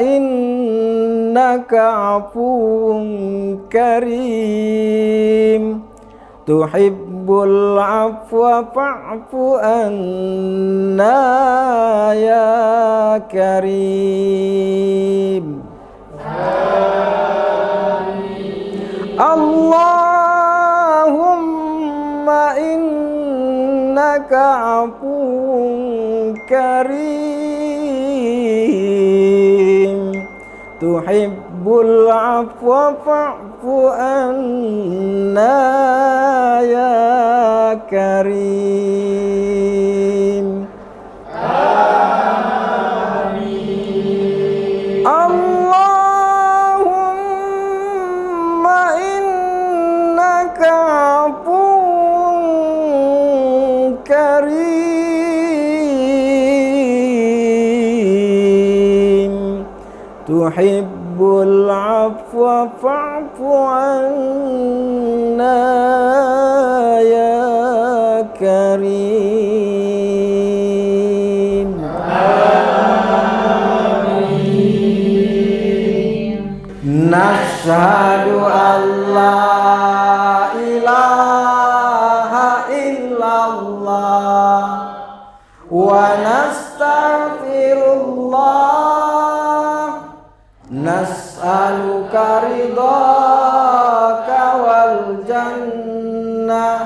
innaka afuwun karim tuhibbul afwa fa'fu anna ya karim. Allahumma innaka afuwun karim tuhibbul afwa fa'fu anna ya karim. Amin. Allahumma innaka afuwun karim tuhibbul afwa fa'fu anna ya karim. Amin. Nashhadu an la ilaha illallah wa nastaghfirullah nas'aluka ridhaka wal jannah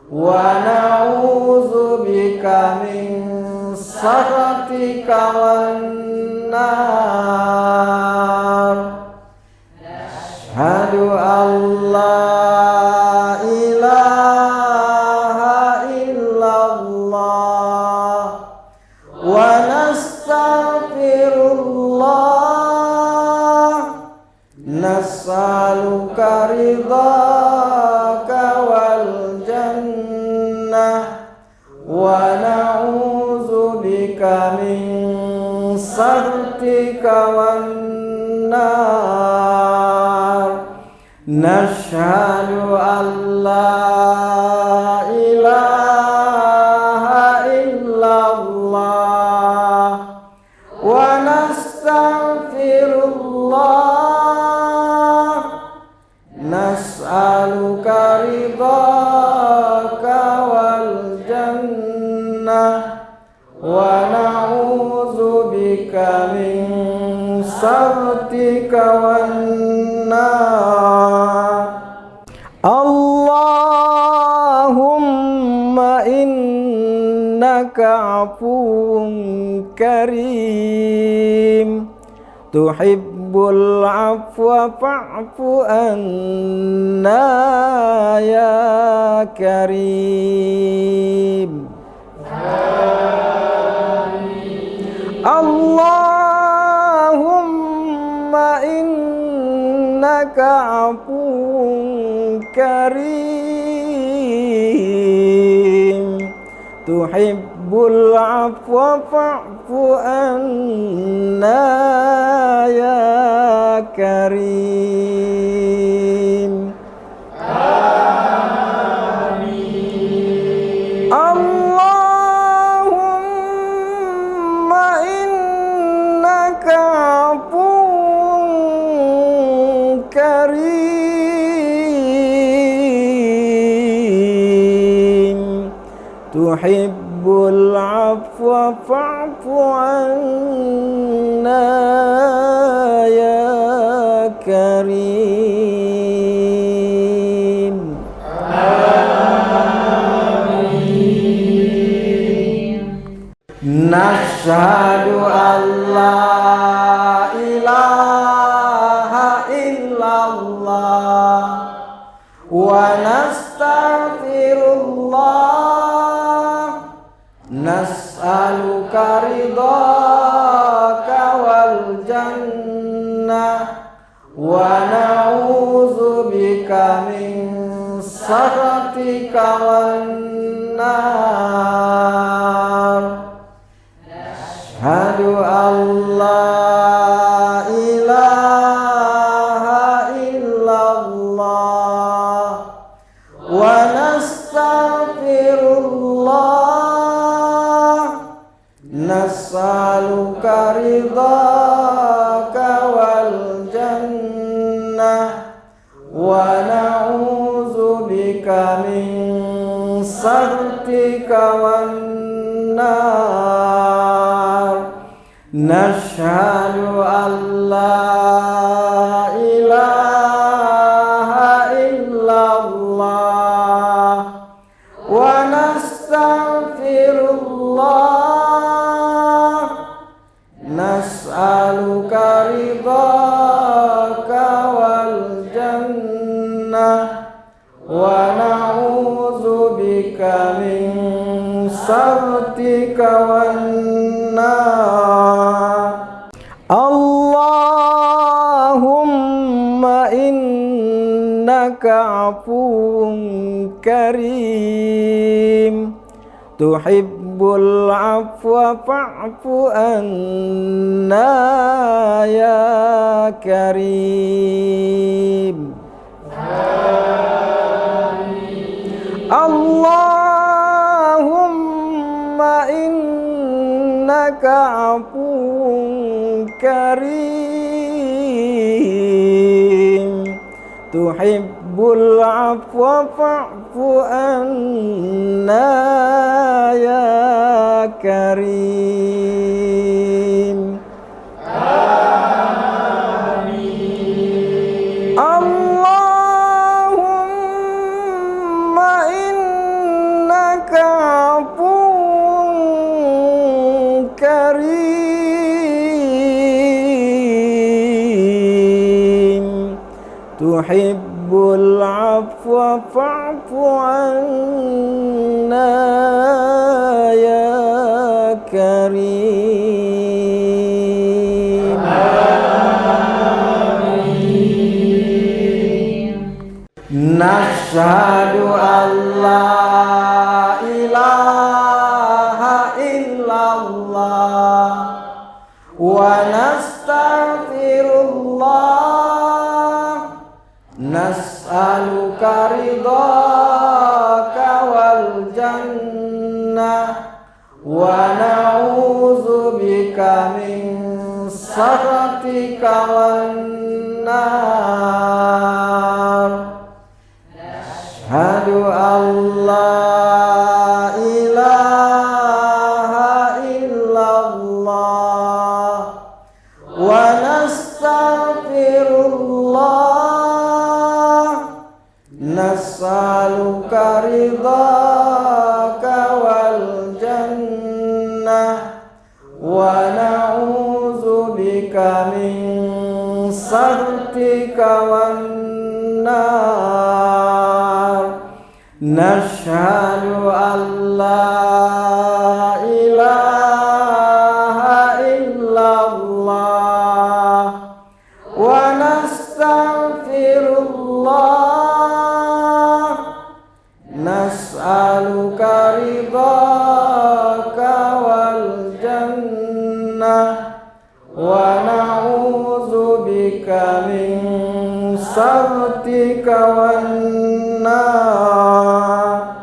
wa na'udzubika min sakhatika wan nar. Asyhadu an la ilaha illallah wa nastaghfirullah nas'aluka ridhaka wal jannah wa na'udzubika min sakhatika wan nar. Nashhadu an la ilaha illallah wa nastaghfirullah nas'aluka ridhaka wal jannah wa na'udzubika min sakhatika wan nar. Allahumma innaka afuwun karim tuhibbul afwa fa'fu anna ya karim. Allahumma innaka afuwun karim tuhibbul afwa fa'fu anna ya karim. Amin. Allahumma innaka afuwun karim tuhibbul afwa fa'fu anna ya karim. Amin. Nashhadu an la ilaha illallah wa nastaghfirullah nas'aluka ridhaka wal jannah wa na'udzubika min sakhatika wan nar. Asyhadu an la ilaha illallah wa nastaghfirullah nas'aluka ridhaka sakhatika wan nar. Nashhadu an la ilaha illallah wa nastaghfirullah. Nas'aluka ridhaka wal jannah wa na'udzubika min sakhatika wan nar. Allahumma innaka afuwun karim tuhibbul afwa fa'fu anna ya karim. Allahumma innaka afuwun karim tuhibbul afwa fa'fu anna ya karim. Amin. Allahumma innaka afuwun karim tuhibbul afwa fa'fu anna ya karim. Amin. Nashhadu an la ilaha illallah wa nastaghfirullah. Nas'aluka ridhaka wal jannah wa na'udzubika min sakhatika wan nar. Ashhadu an la ilaha illallah wa nastaghfirullah. Nas'aluka ridhaka wal jannah wa na'udzubika min sakhatika wan nar. Nashhadu an la ilaha illallah wa nastaghfirullah. Nas'aluka ridhaka wal jannah wa na'udzubika min sakhatika wan nar.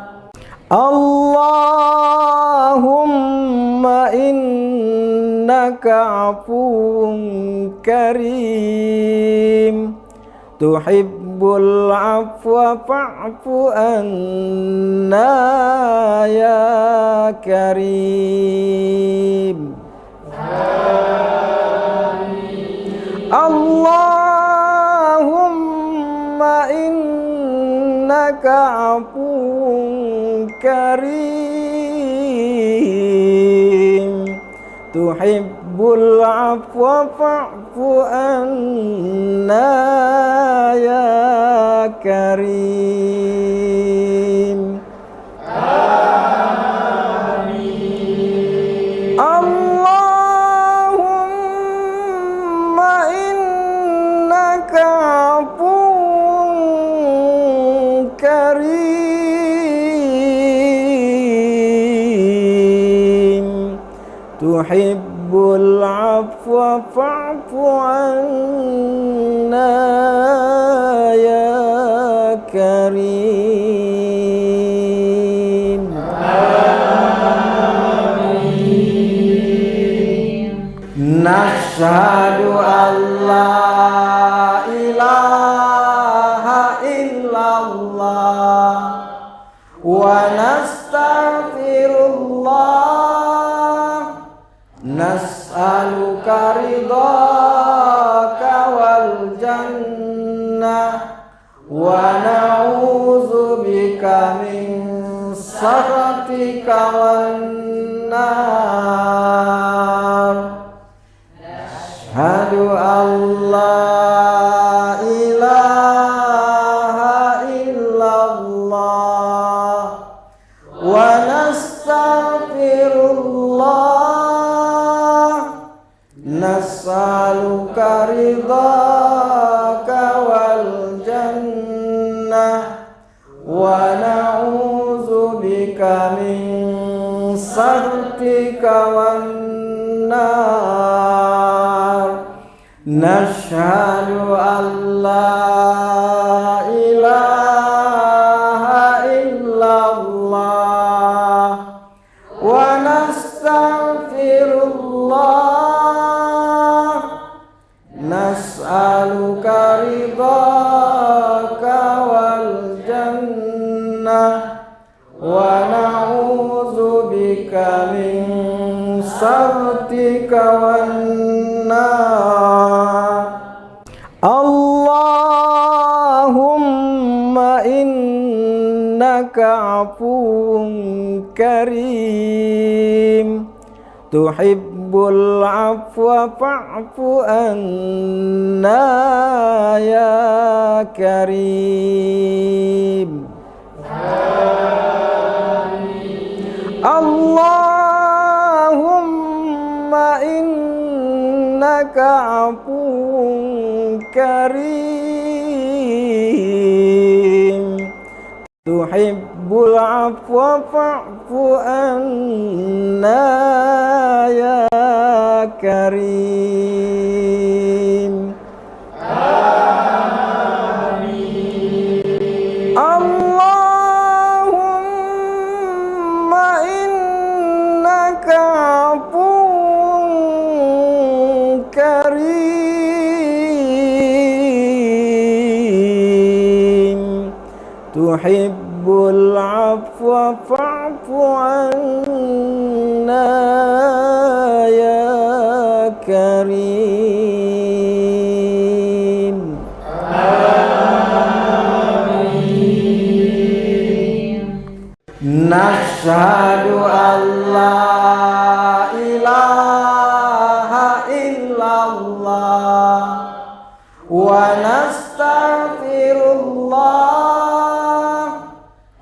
Allahumma innaka afuwun karim tuhibbul afwa fa'fu anna ya karim. Amin. Allahumma innaka afuwun karim tuhibbul afwa fa'fu anna ya karim. Amin. Allahumma innaka afuwun karim tuhibbul afwa fa'fu anna ya karim. Amin. Nashhadu an la ilaha illallah wa nastaghfirullah nas'aluka ridhaka wal jannah wa na'udzubika min sakhatika wan nar. Asyhadu an la ilaha illallah wa nastaghfirullah nas'aluka ridhaka wal jannah wa na'udzubika min sakhatika wan nar. Nashhadu an la ilaha illallah wa nastaghfirullah nas'aluka ridhaka wal jannah wa na'udzubika min sakhatika wan nar. Allahumma innaka afuwun karim tuhibbul afwa fa'fu anna ya karim. Allahumma innaka afuwun karim tuhibbul afwa fa'fu anna ya karim. Allahumma innaka afuwun karim tuhibbul afwa fa'fu anna ya karim. Nashhadu an la ilaha illallah wa nastaghfirullah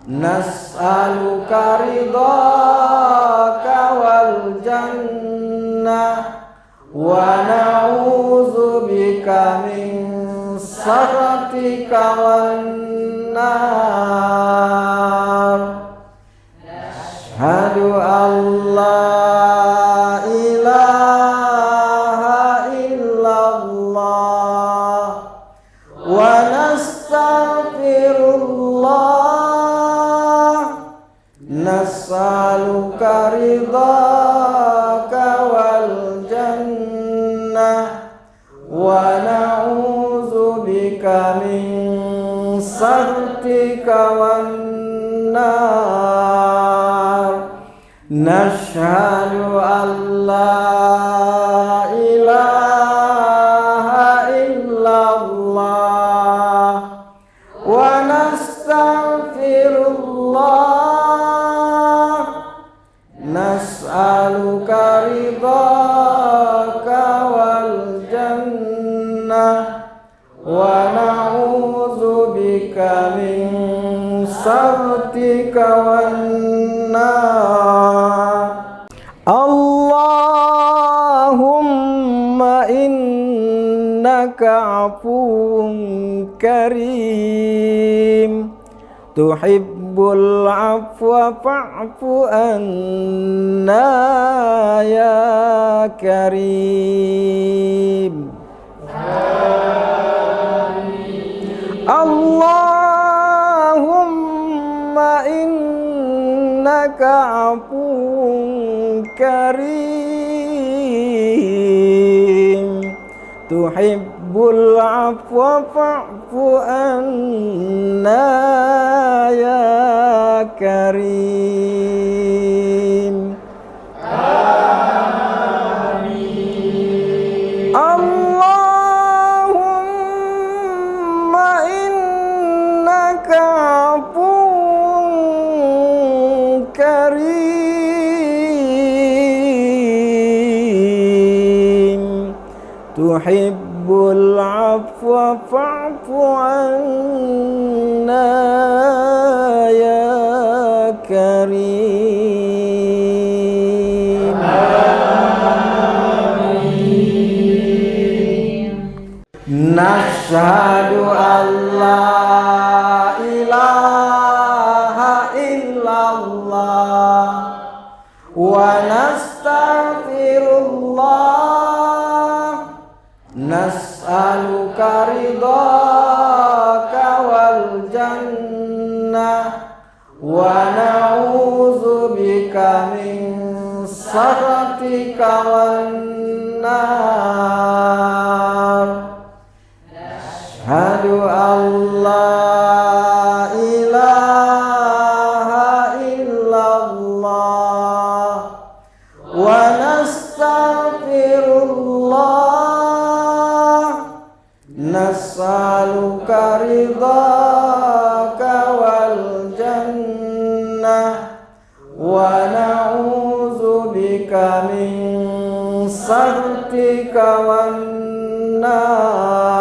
nas'aluka ridhaka wal jannah wa na'udzubika min sakhatika wan nar. Asyhadu an la ilaha illallah wa nastaghfirullah nas'aluka ridhaka wal jannah wa na'udzubika min sakhatika wan nar. Nashhadu an la ilaha illallah wa nastaghfirullah nas'aluka ridhaka wal jannah wa na'udzubika min sakhatika wan nar. Allahumma innaka afuwun karim tuhibbul afwa fa'fu anna ya karim. Allahumma innaka afuwun karim tuhibbul tuhibbul afwa fa'fu anna ya karim. Amin. Allahumma innaka afuwwun karim tuhibbul afwa fa'fu anna ya karim. Amin. Nashhadu an la ilaha illallah wa nastaghfirullah nas'aluka ridhaka wal jannah wa na'udzubika min sakhatika wan nar. Nashhadu an la ilaha illallah wa nastaghfirullah nas'aluka ridhaka wal jannah wa na'udzubika min sakhatika wan nar.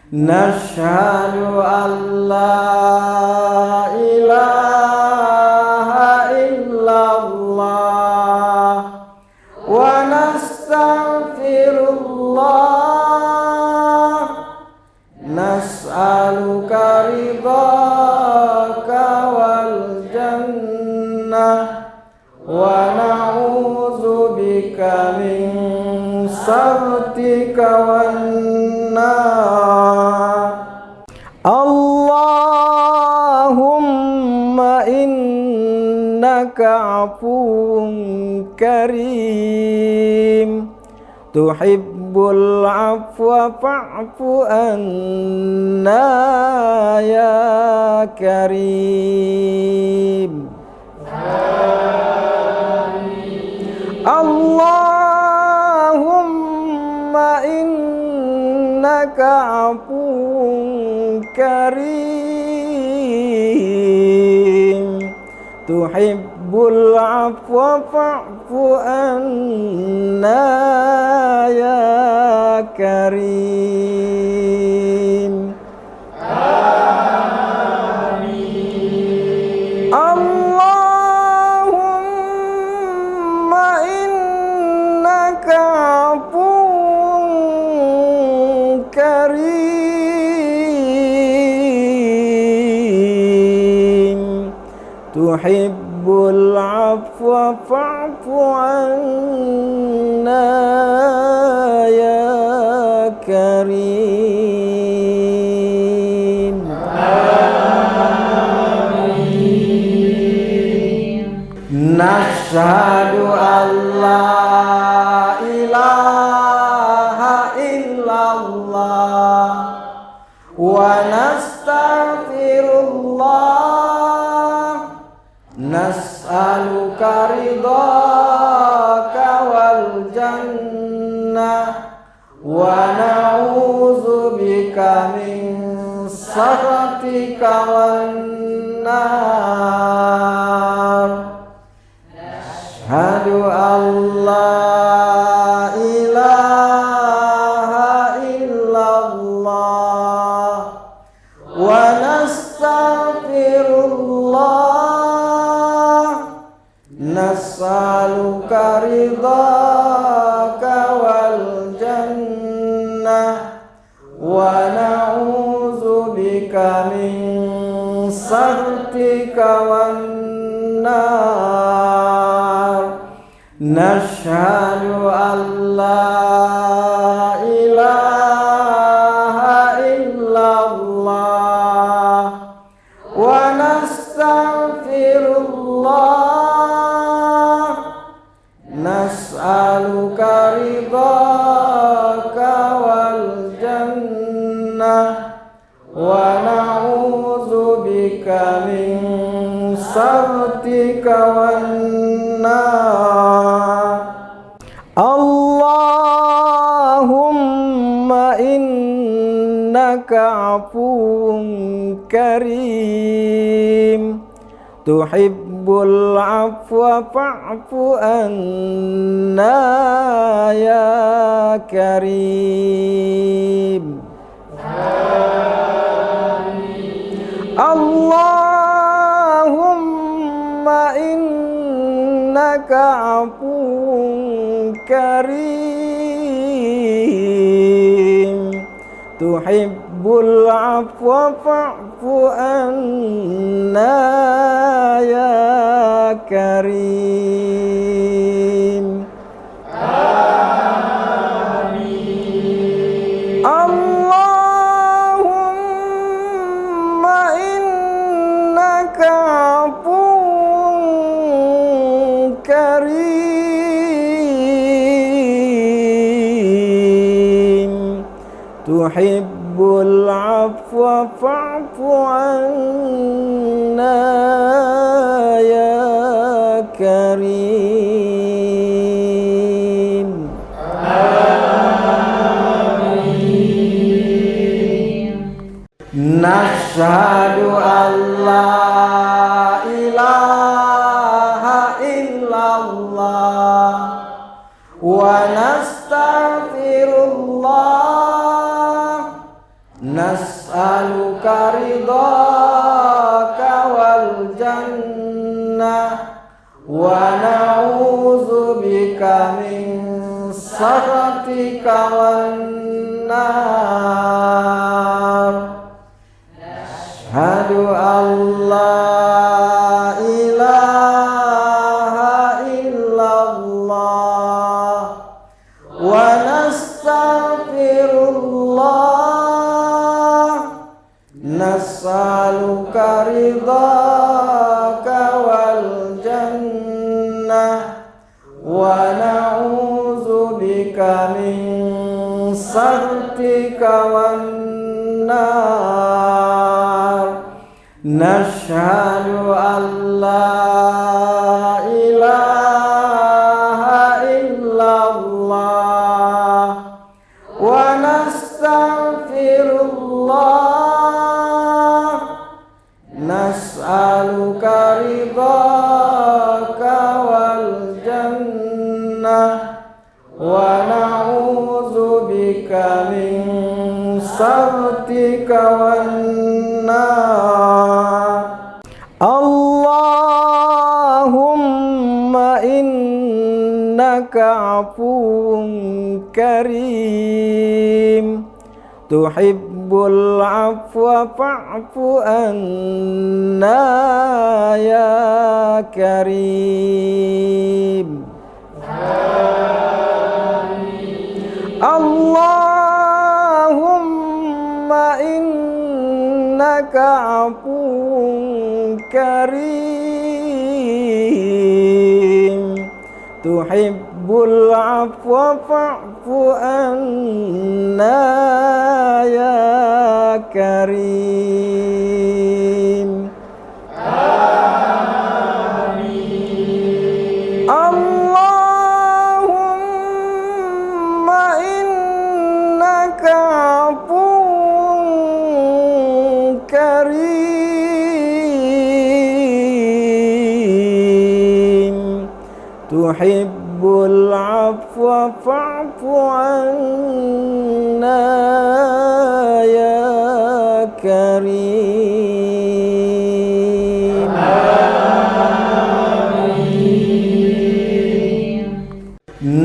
Nashhadu an la ilaha illallah wa nastaghfirullah nas'aluka ridhaka wal jannah wa na'udzubika min sakhatika wan nar. Allahumma innaka afuwwun karim tuhibbul afwa fa'fu anna ya karim. Allahumma innaka afuwwun karim tuhibbul afwa fa'fu anna ya karim. Amin. Allahumma innaka afuwwun karim tuhibbul afwa fa'fu anna ya karim. Amin. Nashhadu an la ilaha illallah wa nastaghfirullah nas'aluka ridhaka wal jannah wa na'udzubika min sakhatika wan nar. Nashhadu an la ilaha illallah wa nastaghfirullah nas'aluka ridhaka wal jannah wa na'udzubika min sakhatika wan nar. Nashhadu an la ilaha illallah wa nastaghfirullah nas'aluka ridhaka wa saktika wan nar. Allahumma innaka afuwun karim tuhibbul afwa fa'fu anna ya karim. Allahumma innaka afuwun karim tuhibbul afwa fa'fu anna ya karim. Amin. Allahumma innaka afuwun karim tuhibbul afwa fa'fu anna ya karim. Amin. Nashhadu an la ilaha illallah wa nastaghfirullah nas'aluka ridhaka wal jannah wa na'udzubika min sakhatika wan nar. Nashhadu an la ilaha illallah wa nastaghfirullah nas'aluka ridhaka wal jannah wa na'udzubika min sakhatika wan nar. Nashhadu an la ilaha illallah wa nastaghfirullah nas'aluka ridhaka wal jannah wa na'udzubika min sakhatika wan nar. Allahumma innaka afuwun karim tuhibbul afwa fa'fu anna ya karim. Allahumma innaka afuwun karim tuhibbul afwa fa'fu anna ya karim. Amin. Allahumma innaka afuwun karim tuhibbul afwa fa'fu anna ya karim. Amin.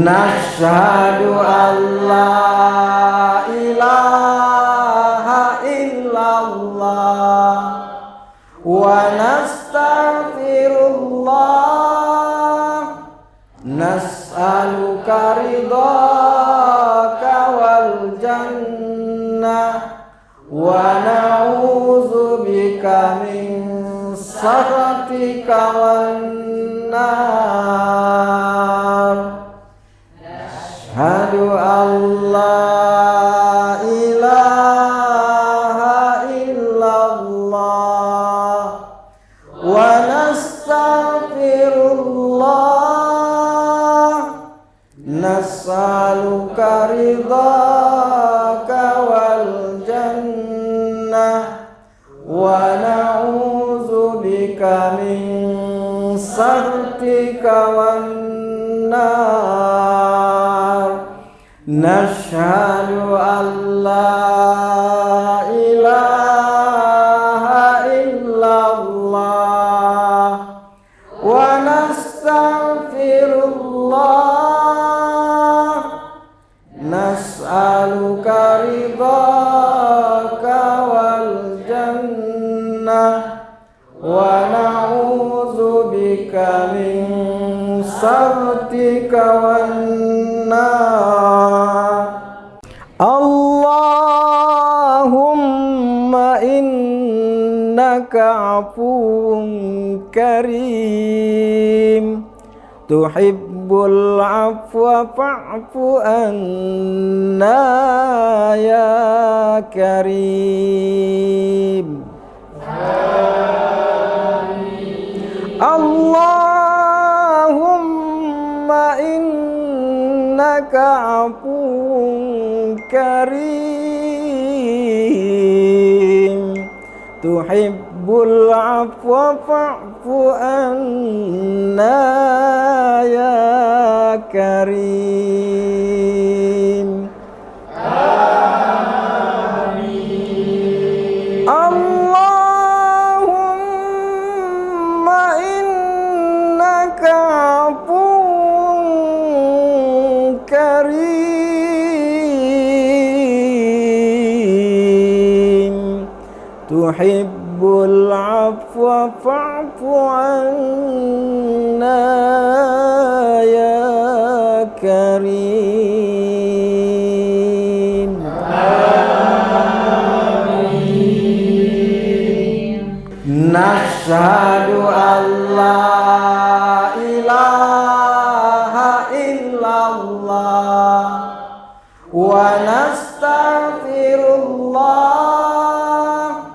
Nashhadu an la ilaha illallah wa nastaghfirullah nas'aluka ridhaka wal jannah wa na'udzubika min sakhatika wan nar. Nashhadu an la ilaha illallah wa sakhatika wan nar. Nashhadu an la ilaha illallah wa nastaghfirullah. Nas'aluka ridhaka wal jannah wa na'udzubika min sakhatika wan nar. Allahumma innaka afuwun karim tuhibbul afwa fa'fu anna ya karim. Allahumma innaka afuwun karim tuhibbul afwa fa'fu anna ya karim. Amin. Allahumma innaka afuwun karim tuhibbul afwa fa'fu anna ya karim. Amin. Nashhadu an la ilaha illallah wa nastaghfirullah.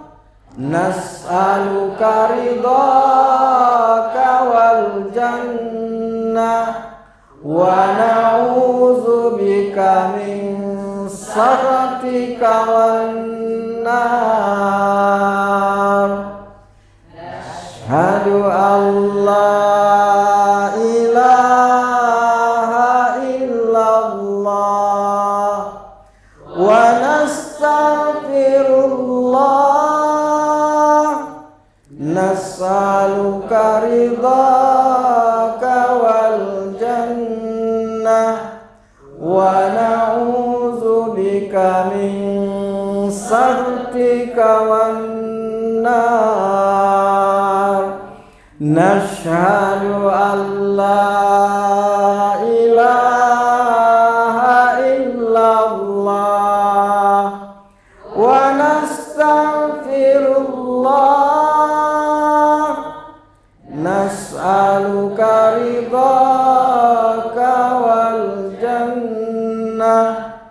Nas'aluka ridhaka wal jannah wa na'udzubika min sakhatika wan nar. Ashhadu an la ilaha illallah wa nastaghfirullah. Nas'aluka ridhaka wal jannah wa na'udzubika min sakhatika wan nar. Nashhadu an la ilaha illallah wa nastaghfirullah. Nas'aluka ridhaka wal jannah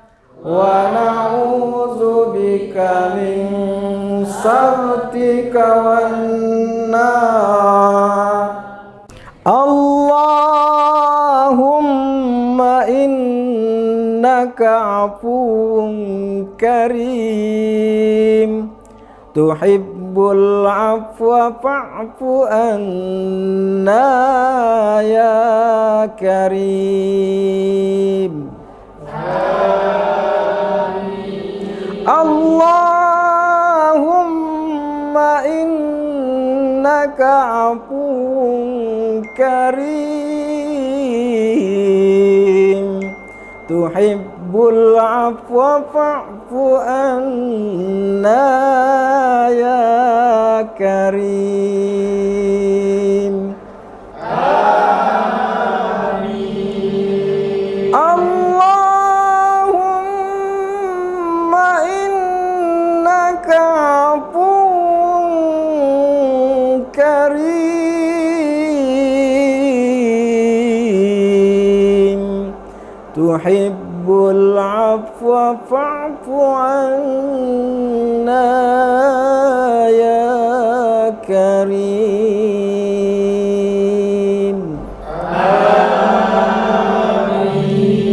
wa na'udzubika min sakhatika wan nar. Allahumma innaka afuwun karim tuhibbul afwa fa'fu anna ya karim. Amin. Allahumma innaka afuwun karim tuhibbul afwa fa'fu anna ya karim. Amin. Allahumma innaka afuwun karim tuhibbul afwa fa'fu anna ya karim. Amin.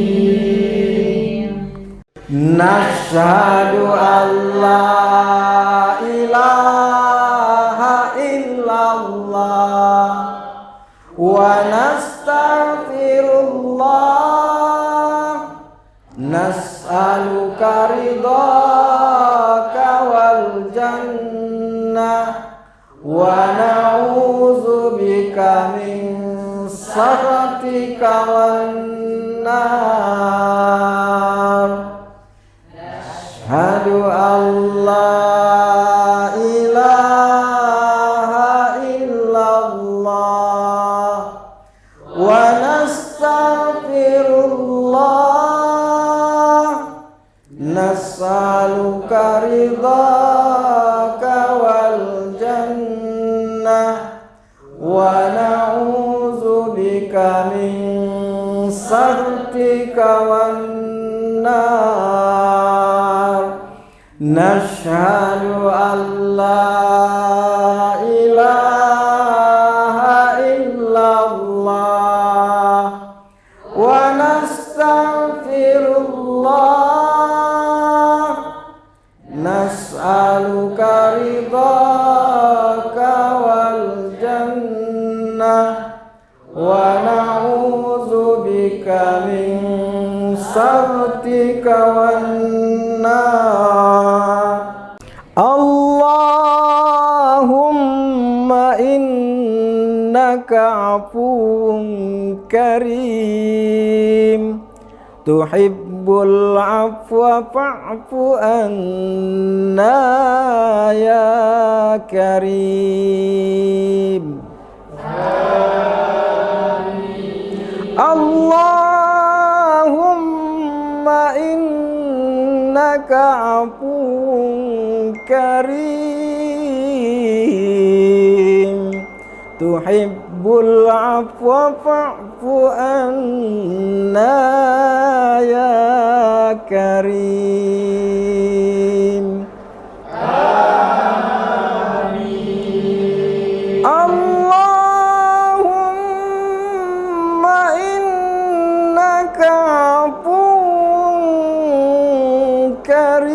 Nashhadu an la ilaha illallah wa nastaghfirullah, nas'aluka ridhaka wal jannah wa na'udzubika min sakhatika wan nar. Asyhadu an la ilaha illallah wa nastaghfirullah, nas'aluka ridhaka wal jannah wa na'udzubika min sakhatika wan nar. Nashhadu an la ilaha illallah wa nastaghfirullah, nas'aluka ridhaka wal jannah wa na'udzubika min sakhatika wan nar. Allahumma innaka afuwun karim, tuhibbul afwa fa'fu anna ya karim. Allahumma innaka afuwun karim, tuhibbul afwa fa'fu anna ya karim. Amin. Allahumma innaka afuwun karim,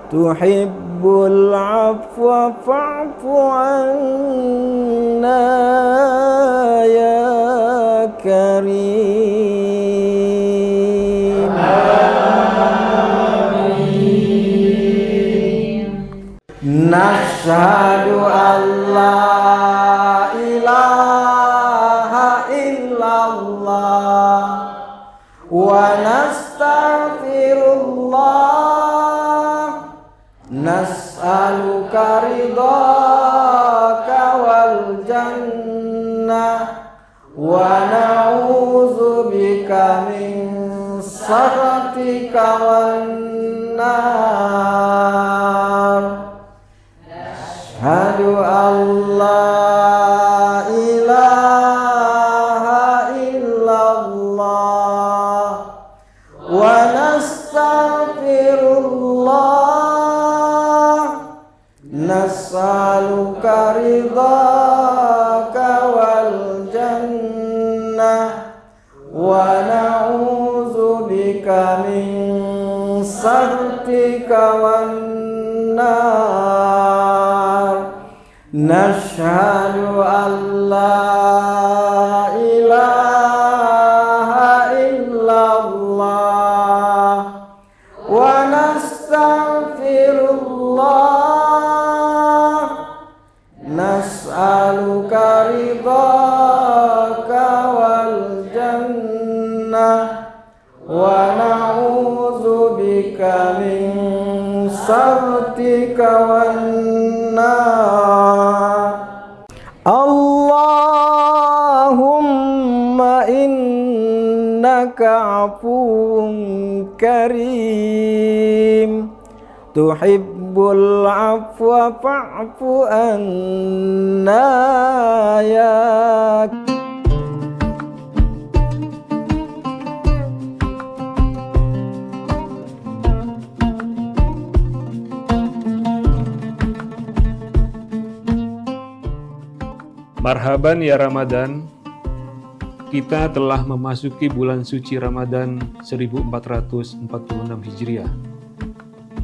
tuhibbul afwa fa'fu anna ya karim. Amin. Nashhadu an la ilaha illallah wa nastaghfirullah, nas'aluka ridhaka wal jannah wa na'udzubika min sakhatika wan nar. Asyhadu an la ilaha illallah wa nastaghfirullah, nas'aluka ridhaka wal jannah wa na'udzubika min sakhatika wan nar. Nashhadu an la ilaha illallah wa nastaghfirullah, nas'aluka ridhaka wal jannah wa na'udzubika min sakhatika wan nar. Allahumma innaka afuwun karim, tuhibbul afwa fa'fu anna ya. Marhaban ya Ramadan, kita telah memasuki bulan suci Ramadan 1446 Hijriah.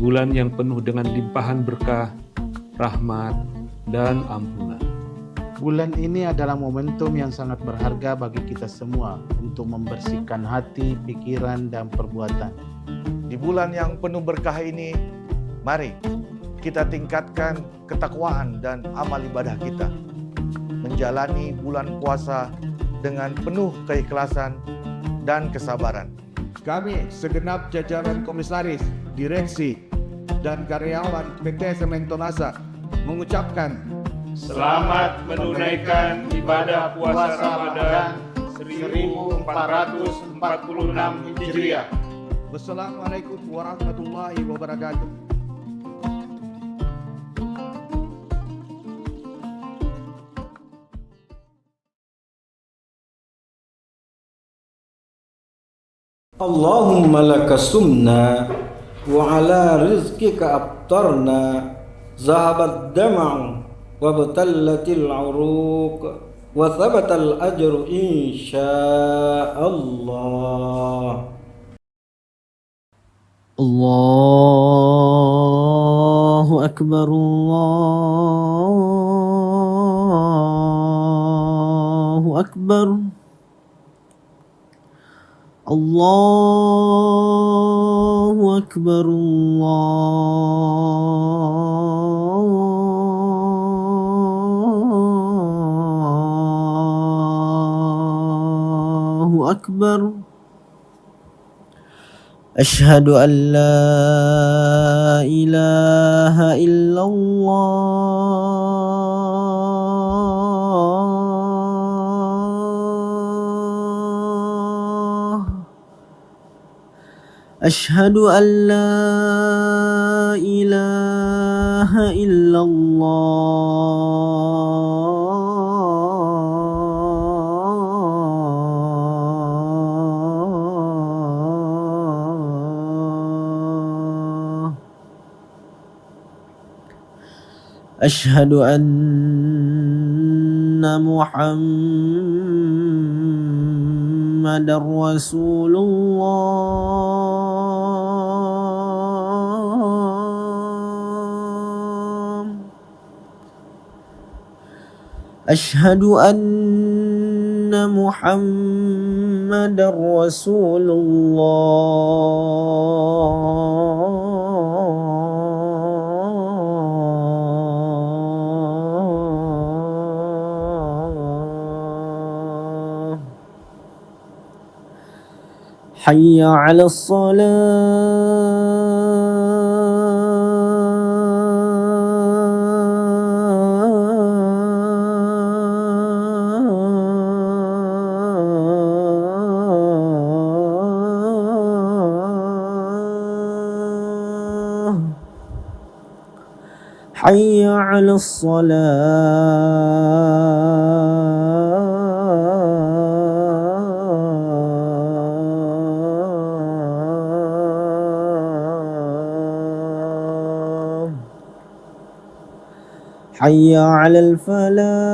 Bulan yang penuh dengan limpahan berkah, rahmat, dan ampunan. Bulan ini adalah momentum yang sangat berharga bagi kita semua untuk membersihkan hati, pikiran, dan perbuatan. Di bulan yang penuh berkah ini, mari kita tingkatkan ketakwaan dan amal ibadah kita. Menjalani bulan puasa dengan penuh keikhlasan dan kesabaran. Kami segenap jajaran komisaris, direksi, dan karyawan PT Semento Nasa mengucapkan Selamat menunaikan ibadah puasa Ramadan 1446 Hijriah. Wassalamualaikum warahmatullahi wabarakatuh. Allahumma laka sumna wa ala rizqika abtarna zahabat dama'u wa batallatil uruq wa thabatal ajru insyaallah. Allahu Akbar, Allahu Akbar. Allahu Akbar, Allahu Akbar. Ashhadu an la ilaha illallah. Ashhadu an la ilaha illallah. Ashhadu anna Muhammadar Rasulullah. Ashhadu anna Muhammadar Rasulullah. Hayya 'alas salah. Hayya 'alas salah. Hayya 'alal falah.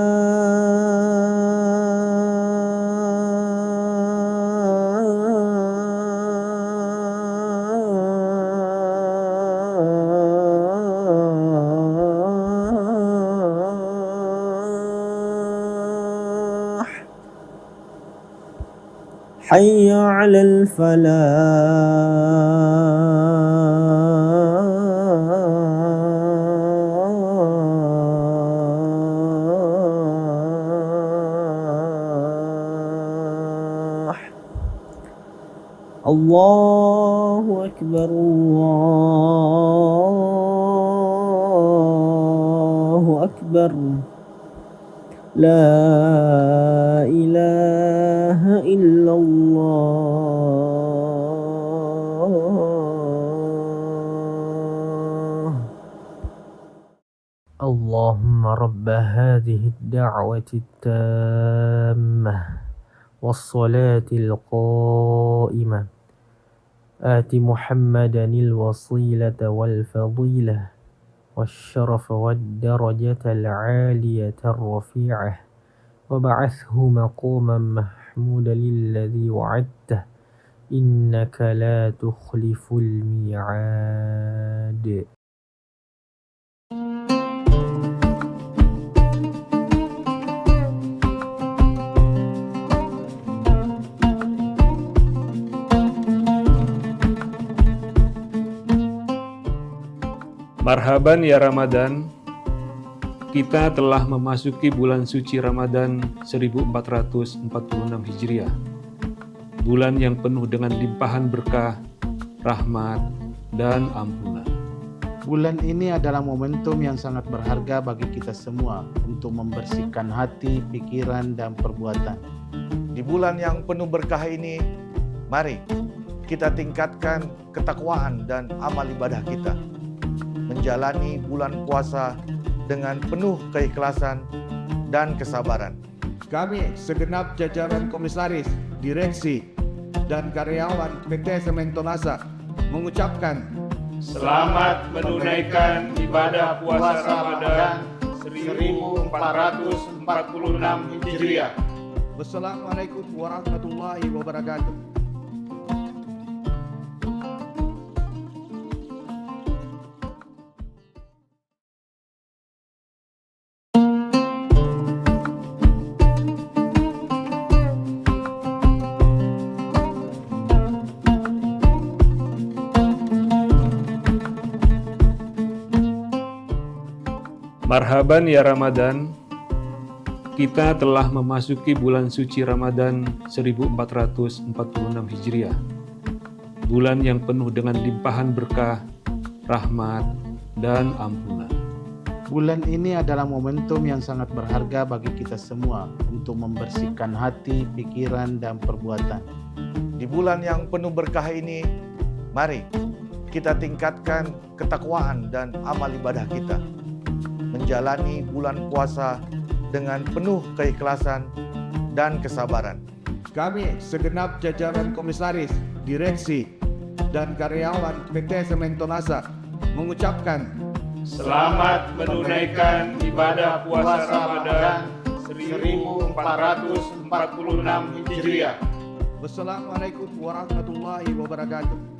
Hayya 'alal falah. Allahu Akbar, Allahu Akbar. La ilaha illallah. Allahumma rabba hadhihi ad-da'wati at-tammah was-salatil qa'imah آت محمدا الوسيلة والفضيلة والشرف والدرجة العالية الرفيعة وابعثه مقاما محمودا الذي وعدته إنك لا تخلف الميعاد. Marhaban ya Ramadan, kita telah memasuki bulan suci Ramadan 1446 Hijriah. Bulan yang penuh dengan limpahan berkah, rahmat, dan ampunan. Bulan ini adalah momentum yang sangat berharga bagi kita semua untuk membersihkan hati, pikiran, dan perbuatan. Di bulan yang penuh berkah ini, mari kita tingkatkan ketakwaan dan amal ibadah kita. Menjalani bulan puasa dengan penuh keikhlasan dan kesabaran. Kami segenap jajaran komisaris, direksi, dan karyawan PT Sementonasa mengucapkan Selamat menunaikan ibadah puasa Ramadan 1446 Hijriah. Wassalamualaikum warahmatullahi wabarakatuh. Marhaban ya Ramadan, kita telah memasuki bulan suci Ramadan 1446 Hijriah. Bulan yang penuh dengan limpahan berkah, rahmat, dan ampunan. Bulan ini adalah momentum yang sangat berharga bagi kita semua untuk membersihkan hati, pikiran, dan perbuatan. Di bulan yang penuh berkah ini, mari kita tingkatkan ketakwaan dan amal ibadah kita. Menjalani bulan puasa dengan penuh keikhlasan dan kesabaran. Kami segenap jajaran komisaris, direksi, dan karyawan PT Sementonasa mengucapkan Selamat menunaikan ibadah puasa Ramadan 1446 Hijriah. Wassalamualaikum warahmatullahi wabarakatuh.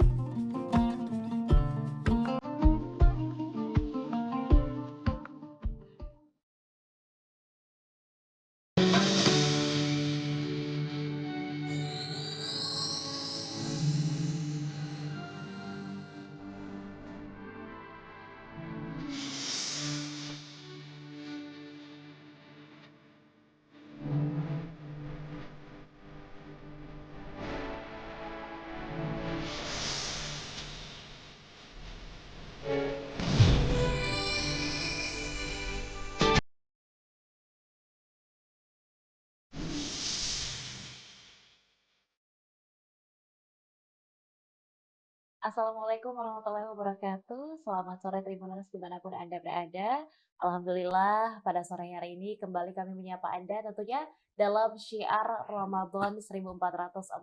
Assalamualaikum warahmatullahi wabarakatuh. Selamat sore Tribuners dimanapun Anda berada. Alhamdulillah pada sore hari ini kembali kami menyapa Anda tentunya dalam syiar Ramadan 1446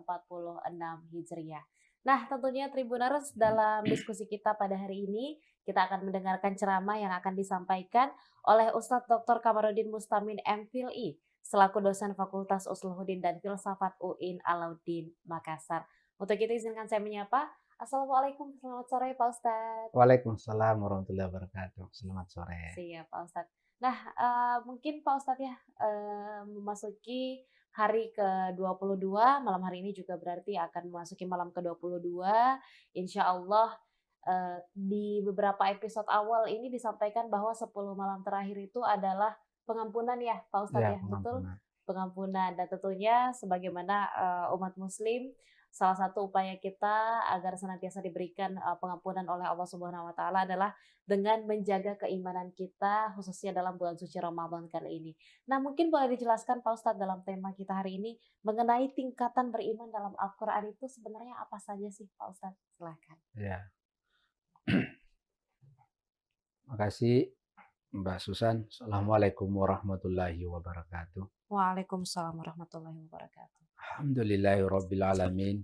Hijriah. Nah tentunya Tribuners dalam diskusi kita pada hari ini kita akan mendengarkan ceramah yang akan disampaikan oleh Ustadz Dr. Kamarudin Mustamin MPhilI selaku dosen Fakultas Usuluddin dan Filsafat UIN Alauddin Makassar. Untuk itu izinkan saya menyapa. Assalamualaikum, selamat sore Pak Ustadz. Waalaikumsalam warahmatullahi wabarakatuh. Selamat sore. Siap Pak Ustadz. Nah, mungkin Pak Ustadz ya memasuki hari ke-22, malam hari ini juga berarti akan memasuki malam ke-22. Insya Allah di beberapa episode awal ini disampaikan bahwa 10 malam terakhir itu adalah pengampunan ya Pak Ustadz ya, betul? Pengampunan dan tentunya sebagaimana umat muslim salah satu upaya kita agar senantiasa diberikan pengampunan oleh Allah Subhanahu wa taala adalah dengan menjaga keimanan kita khususnya dalam bulan suci Ramadan kali ini. Nah, mungkin boleh dijelaskan Pak Ustadz dalam tema kita hari ini mengenai tingkatan beriman dalam Al-Qur'an itu sebenarnya apa saja sih Pak Ustadz? Silakan. Ya. Makasih Mbak Susan. Assalamualaikum warahmatullahi wabarakatuh. Waalaikumsalam warahmatullahi wabarakatuh. Alhamdulillahirabbil alamin.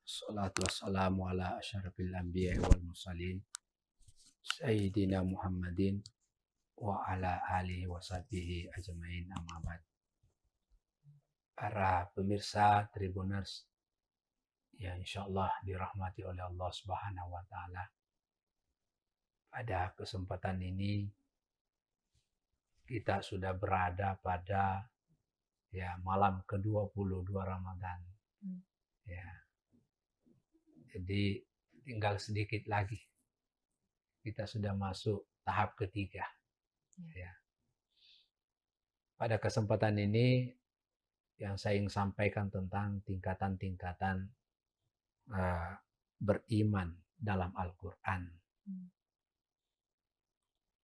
Shalatu wassalamu ala asyrafil anbiya'i wal mursalin Sayyidina Muhammadin wa ala alihi wa sahbihi ajmain, amma ba'd. Para pemirsa Tribuners yang insyaallah dirahmati oleh Allah Subhanahu wa taala. Pada kesempatan ini kita sudah berada pada malam ke-22 Ramadan. Ya. Jadi tinggal sedikit lagi. kita sudah masuk tahap ketiga. Ya. Pada kesempatan ini yang saya ingin sampaikan tentang tingkatan-tingkatan beriman dalam Al-Quran.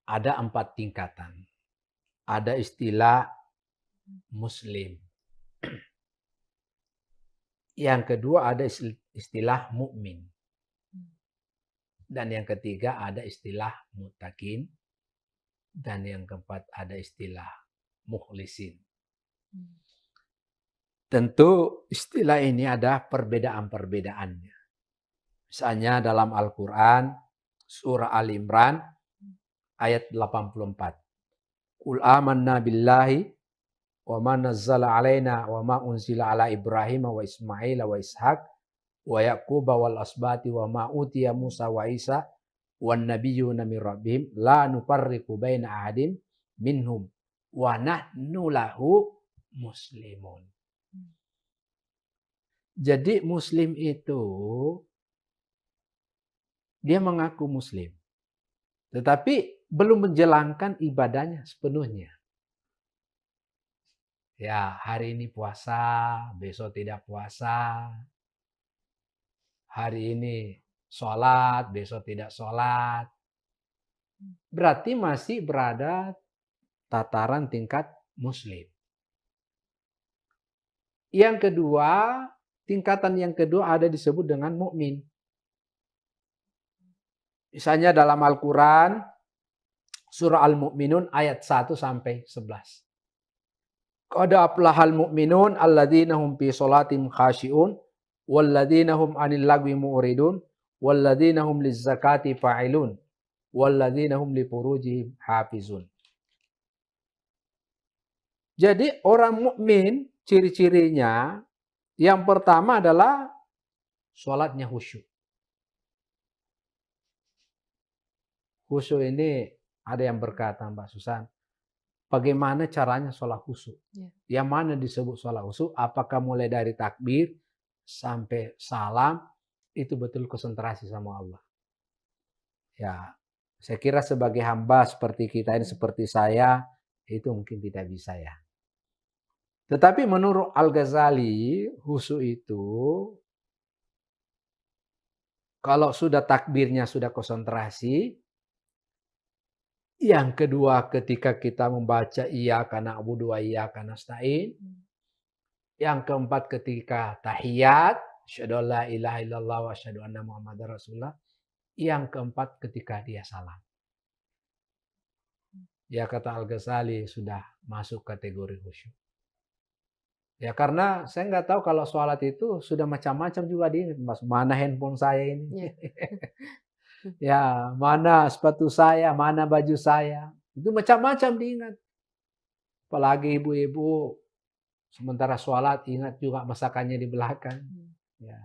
Ada 4 tingkatan. Ada istilah Muslim. Yang kedua ada istilah mukmin. Dan yang ketiga ada istilah muttaqin. Dan yang keempat ada istilah mukhlisin. Tentu istilah ini ada perbedaan-perbedaannya. Misalnya dalam Al-Quran, surah Al-Imran, ayat 84. Qul amanna billahi wa ma nazzala alaina wa ma unzila ala Ibrahim wa Ismail wa Ishaq wa Yaqub wal asbati wa ma utiya Musa wa Isa wan nabiyyuna min rabbihim la nufarriqu baina ahadin minhum wa nahnu lahu muslimun. Jadi muslim itu dia mengaku muslim, tetapi belum menjalankan ibadahnya sepenuhnya. Ya, hari ini puasa, besok tidak puasa. Hari ini sholat, besok tidak sholat. Berarti masih berada tataran tingkat muslim. Yang kedua, tingkatan yang kedua ada disebut dengan mukmin. Misalnya dalam Al-Quran, surah Al-Mu'minun ayat 1 sampai 11. Qad aflahal mu'minun alladzina hum fi sholatim khashi'un walladzina hum 'anil lagwi mu'ridun walladzina hum lizzakati fa'ilun walladzina hum li furujihim hafizun. Jadi orang mukmin ciri-cirinya yang pertama adalah sholatnya khusyuk. Khusyuk ini ada yang berkata, Mbak Susan, bagaimana caranya sholat khusyuk? Yang mana disebut sholat khusyuk? Apakah mulai dari takbir sampai salam itu betul konsentrasi sama Allah? Ya, saya kira sebagai hamba seperti kita ini, seperti saya, itu mungkin tidak bisa ya. Tetapi menurut Al-Ghazali, khusyuk itu kalau sudah takbirnya sudah konsentrasi. Yang kedua ketika kita membaca iyyaka na'budu wa iyyaka nasta'in. Yang keempat ketika tahiyat, asyhadu an la ilaha illallah wa asyhadu anna muhammadar rasulullah. Yang keempat ketika dia salam. Ya kata Al-Ghazali sudah masuk kategori khusyuk. Ya karena saya nggak tahu kalau sholat itu sudah macam-macam juga diingat. Mana handphone saya ini. Ya, mana sepatu saya, mana baju saya. Itu macam-macam diingat. Apalagi ibu-ibu sementara sholat ingat juga masakannya di belakang. Ya.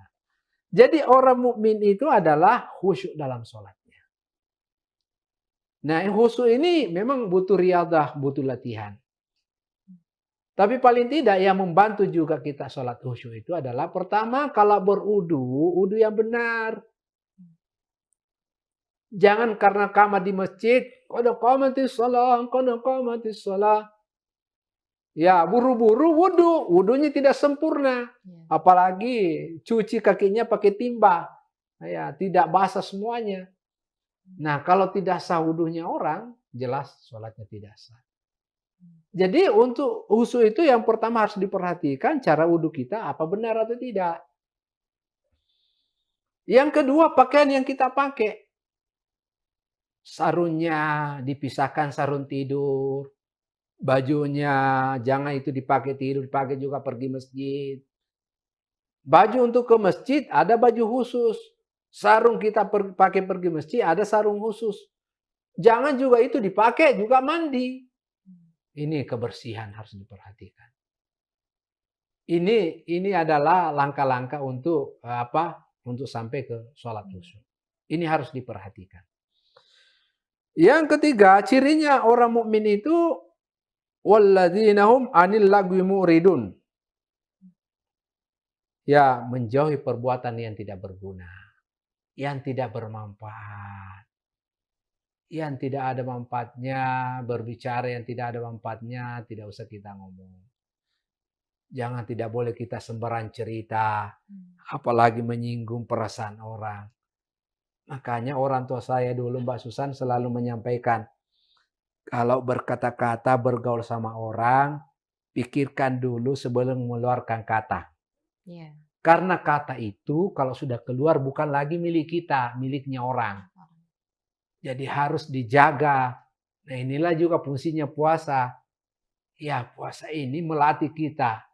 Jadi orang mukmin itu adalah khusyuk dalam sholatnya. Nah, khusyuk ini memang butuh riyadah, butuh latihan. Tapi paling tidak yang membantu juga kita sholat khusyuk itu adalah pertama kalau wudu yang benar. Jangan karena kamar di masjid, qad qamatis shalah. Ya, buru-buru wudunya tidak sempurna. Apalagi cuci kakinya pakai timba. Ya, tidak basah semuanya. Nah, kalau tidak sah wudunya orang, jelas sholatnya tidak sah. Jadi untuk khusyuk itu yang pertama harus diperhatikan cara wudu kita apa benar atau tidak. Yang kedua, pakaian yang kita pakai. Sarungnya dipisahkan sarung tidur. Bajunya jangan itu dipakai tidur, dipakai juga pergi masjid. Baju untuk ke masjid ada baju khusus. Sarung kita pakai pergi masjid ada sarung khusus. Jangan juga itu dipakai juga mandi. Ini kebersihan harus diperhatikan. Ini adalah langkah-langkah untuk apa? Untuk sampai ke sholat khusyuk. Ini harus diperhatikan. Yang ketiga, cirinya orang mukmin itu walladzina hum 'anil lagwi mu'ridun. Ya, menjauhi perbuatan yang tidak berguna, yang tidak bermanfaat. yang tidak ada manfaatnya, berbicara yang tidak ada manfaatnya, tidak usah kita ngomong. Jangan, tidak boleh kita sembarang cerita, apalagi menyinggung perasaan orang. Makanya orang tua saya dulu, Mbak Susan, selalu menyampaikan, kalau berkata-kata, bergaul sama orang, pikirkan dulu sebelum mengeluarkan kata. Iya. Karena kata itu kalau sudah keluar bukan lagi milik kita, miliknya orang. Jadi harus dijaga. Nah, inilah juga fungsinya puasa. Ya, puasa ini melatih kita.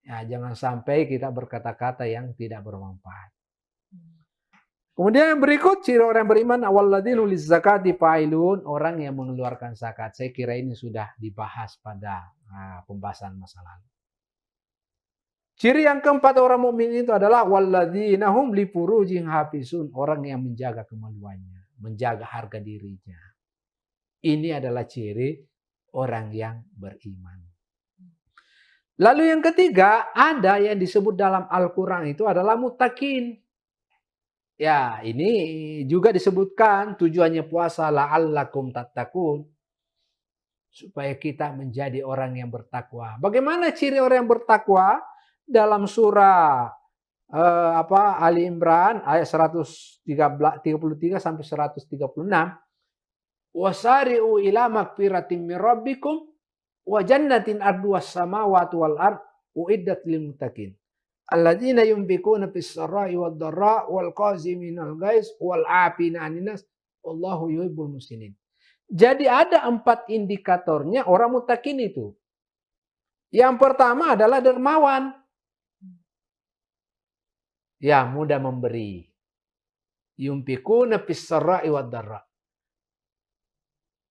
Ya, jangan sampai kita berkata-kata yang tidak bermanfaat. Kemudian yang berikut, ciri orang yang beriman, awalladzina lizzakati fa'ilun, orang yang mengeluarkan zakat. Saya kira ini sudah dibahas pada pembahasan masa lalu. Ciri yang keempat orang mukmin itu adalah walladzina hum li furujihim hafizun, orang yang menjaga kemaluannya, menjaga harga dirinya. Ini adalah ciri orang yang beriman. Lalu yang ketiga, ada yang disebut dalam Al-Quran itu adalah muttaqin. Ya, ini juga disebutkan tujuannya puasa la'allakum tattaqun, supaya kita menjadi orang yang bertakwa. Bagaimana ciri orang yang bertakwa? Dalam surah Ali Imran ayat 133 sampai 136, wasari'u ila magfiratin min rabbikum wa jannatin arduwas samawati wal ard uiddat lil muttaqin alladzina yunfikuna fis sarai wad dharra wal qaziminal ghaiz wal 'afina 'anil nas wallahu yuhibbul muhsinin. Jadi ada 4 indikatornya orang muttaqin itu. Yang pertama adalah dermawan. Ya, mudah memberi. Yunfikuna fis sarai wad dharra.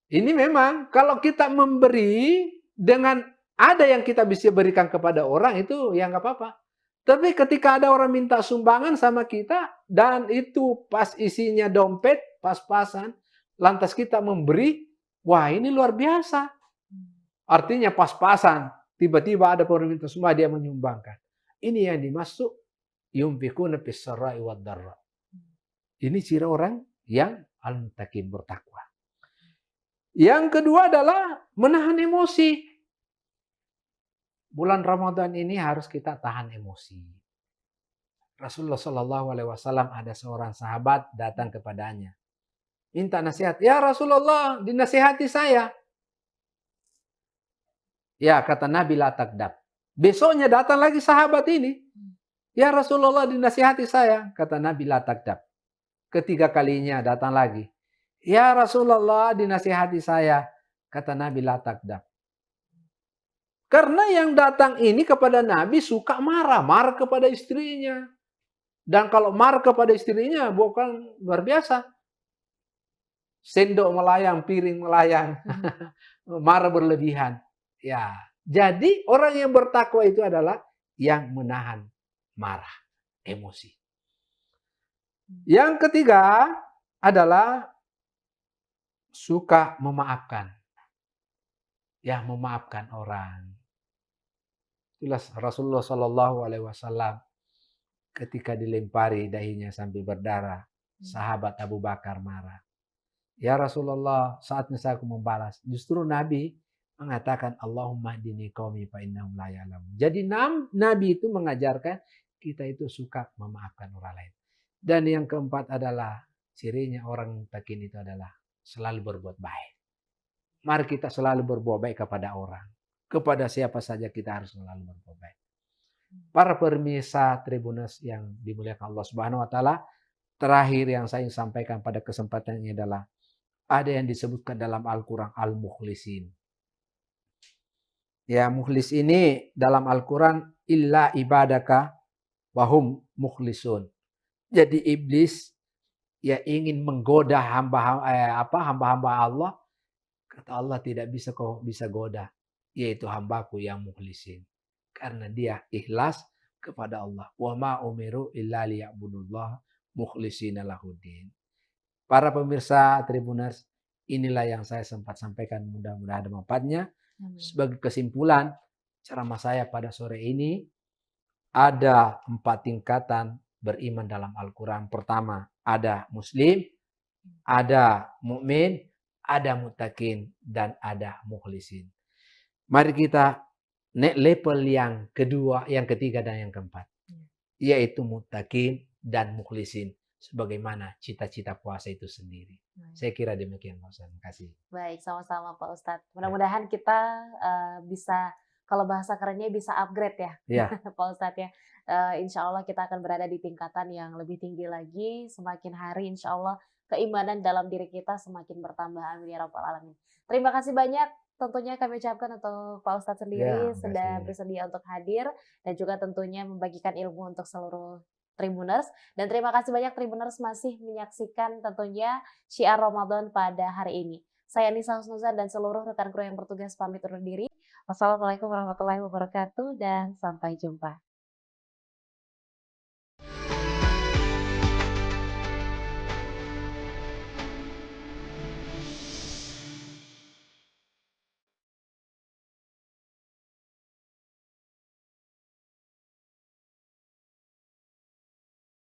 Ini memang kalau kita memberi dengan ada yang kita bisa berikan kepada orang itu ya nggak apa-apa. Tapi ketika ada orang minta sumbangan sama kita dan itu pas isinya dompet, pas-pasan, lantas kita memberi, wah ini luar biasa. Artinya pas-pasan, tiba-tiba ada orang minta sumbangan dia menyumbangkan. Ini yang dimaksud yunfikuna fis sarai wad dharra. Ini ciri orang yang al-muttaqin, bertakwa. Yang kedua adalah menahan emosi. Bulan Ramadan ini harus kita tahan emosi. Rasulullah Shallallahu Alaihi Wasallam ada seorang sahabat datang kepadanya, minta nasihat. Ya Rasulullah, dinasihati saya. Ya, kata Nabi, la takdab. Besoknya datang lagi sahabat ini. Ya Rasulullah, dinasihati saya. Kata Nabi, la takdab. Ketiga kalinya datang lagi. Ya Rasulullah, dinasihati saya. Kata Nabi, la takdab. Karena yang datang ini kepada Nabi suka marah kepada istrinya. Dan kalau marah kepada istrinya bukan luar biasa. Sendok melayang, piring melayang. Marah berlebihan. Ya, jadi orang yang bertakwa itu adalah yang menahan marah, emosi. Yang ketiga adalah suka memaafkan. Ya, memaafkan orang. Jelas Rasulullah Shallallahu Alaihi Wasallam ketika dilempari dahinya sampai berdarah, sahabat Abu Bakar marah. Ya Rasulullah, saatnya saya membalas. Justru Nabi mengatakan Allahumma hdini qaumi fa innahum la ya'lamun. Jadi Nabi itu mengajarkan kita itu suka memaafkan orang lain. Dan yang keempat adalah cirinya orang muttaqin itu adalah selalu berbuat baik. Mari kita selalu berbuat baik kepada orang. Kepada siapa saja kita harus selalu berbuat baik. Para pemirsa Tribuners yang dimuliakan Allah Subhanahu wa taala, terakhir yang saya ingin sampaikan pada kesempatan ini adalah ada yang disebutkan dalam Al-Qur'an al-mukhlisin. Ya, mukhlis ini dalam Al-Qur'an illa ibadaka wahum mukhlisun. Jadi iblis ya ingin menggoda hamba-hamba Allah. Kata Allah, tidak bisa kau bisa goda, yaitu hambaku yang mukhlisin. Karena dia ikhlas kepada Allah. Wa ma umiru illa liya'budullah mukhlishina lahuddin. Para pemirsa Tribuners, inilah yang saya sempat sampaikan, mudah-mudahan ada manfaatnya. Sebagai kesimpulan ceramah saya pada sore ini, ada 4 tingkatan beriman dalam Al-Quran. Pertama, ada muslim, ada mukmin, ada muttaqin, dan ada mukhlisin. Mari kita naik level yang kedua, yang ketiga, dan yang keempat. Yaitu muttaqin dan mukhlisin. Sebagaimana cita-cita puasa itu sendiri. Saya kira demikian, Pak Ustadz. Terima kasih. Baik, sama-sama Pak Ustadz. Mudah-mudahan kita bisa, kalau bahasa kerennya bisa upgrade ya, Ya. Pak Ustadz ya. Insya Allah kita akan berada di tingkatan yang lebih tinggi lagi. Semakin hari insya Allah keimanan dalam diri kita semakin bertambah. Amin ya rabbal alamin. Terima kasih banyak tentunya kami ucapkan untuk Pak Ustadz sendiri Ya, sudah makasih. bersedia untuk hadir dan juga tentunya membagikan ilmu untuk seluruh Tribuners. Dan terima kasih banyak Tribuners masih menyaksikan tentunya Syiar Ramadan pada hari ini. Saya Nisa Husnuzan dan seluruh rekan kru yang bertugas pamit undur diri. Wassalamualaikum warahmatullahi wabarakatuh dan sampai jumpa.